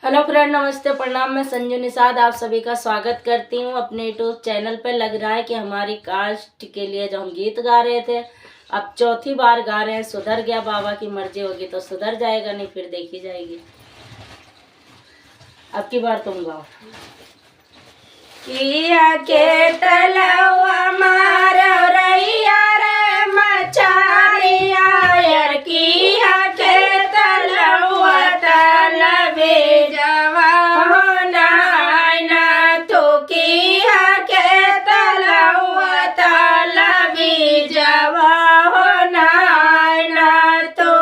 Hello friend, नमस्ते, प्रणाम। मैं संजू निषाद आप सभी का स्वागत करती हूँ अपने यूट्यूब चैनल पर। लग रहा है कि हमारी कास्ट के लिए जो हम गीत गा रहे थे अब चौथी बार गा रहे हैं। सुधर गया, बाबा की मर्जी होगी तो सुधर जाएगा, नहीं फिर देखी जाएगी। अब की बार तुम गाओ। किया के तलवा मारो रैया रे मचारिया यार, किया के तलवा तलबे जवा हो नायना तो, किया के तलवा तलबे जवा हो नायना तो,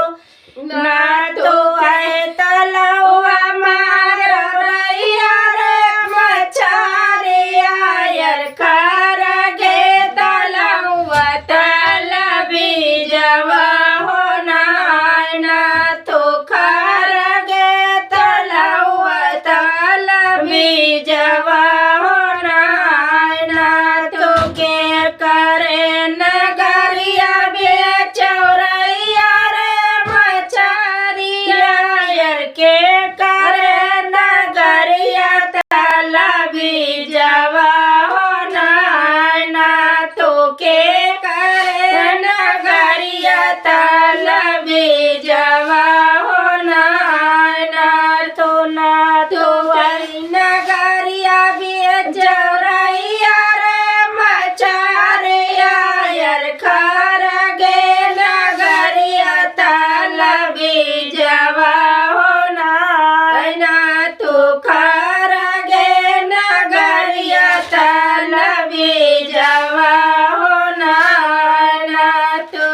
ना तो है तलवा मारो रैया रे मचारिया यार, कर गे तलवा तलबे जवा हो नायना तो, कर गे तलवा तलबे जवा हो नायना तो, के करे नगरिया बेचौरैया रे मचारिया यार, के करे नगरिया तलबे जवा हो नायना तो, के करे नगरिया तलबे जवा हो नायना तो, ना तो वही नगरिया बेचौरैया रे मचारिया यार, कर गे नगरिया तलबे जवा हो नायना तो, कर गे नगरिया तलबे जवा हो नायना तो,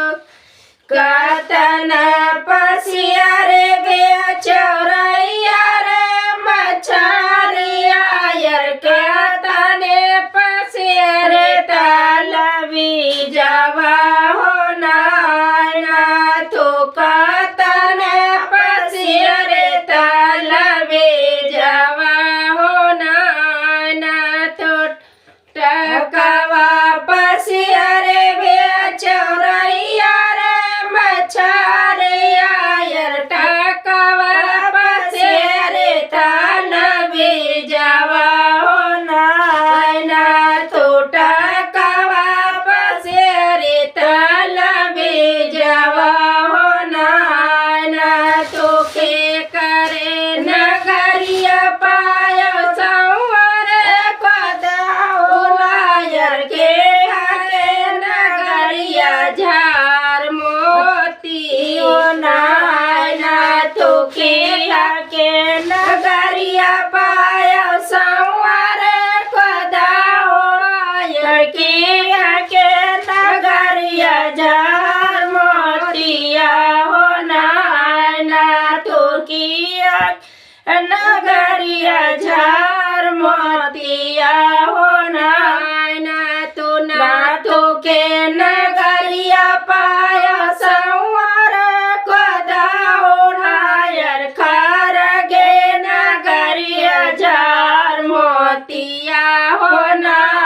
कतन पसिया रे बेचौरैया रे मचारिया यार, कतने पसिया रे तलबे जवा हो नायना तो, कतने पसिया रे तलबे जवा हो नायना तो, टकवा पसिया रे बेचौरैया रे मचारिया यार, टकवा पसिया रे तलबे जवा हो नायना तो, टकवा पसिया रे तलबे जवा हो नायना तो, के करे नगरिया पायो संवर कदाउला यार, के करे नगरिया झार मोती हो नायना तो, के नगरिया पायो संवर कदाउला यार, के नगरिया झार मोतिया हो नायना तो, किया नगरिया झार मोतिया हो नायना तो, ना तो के नगरिया पाया संवर कदाउला यार, कर गे नगरिया झार मोतिया हो नायना।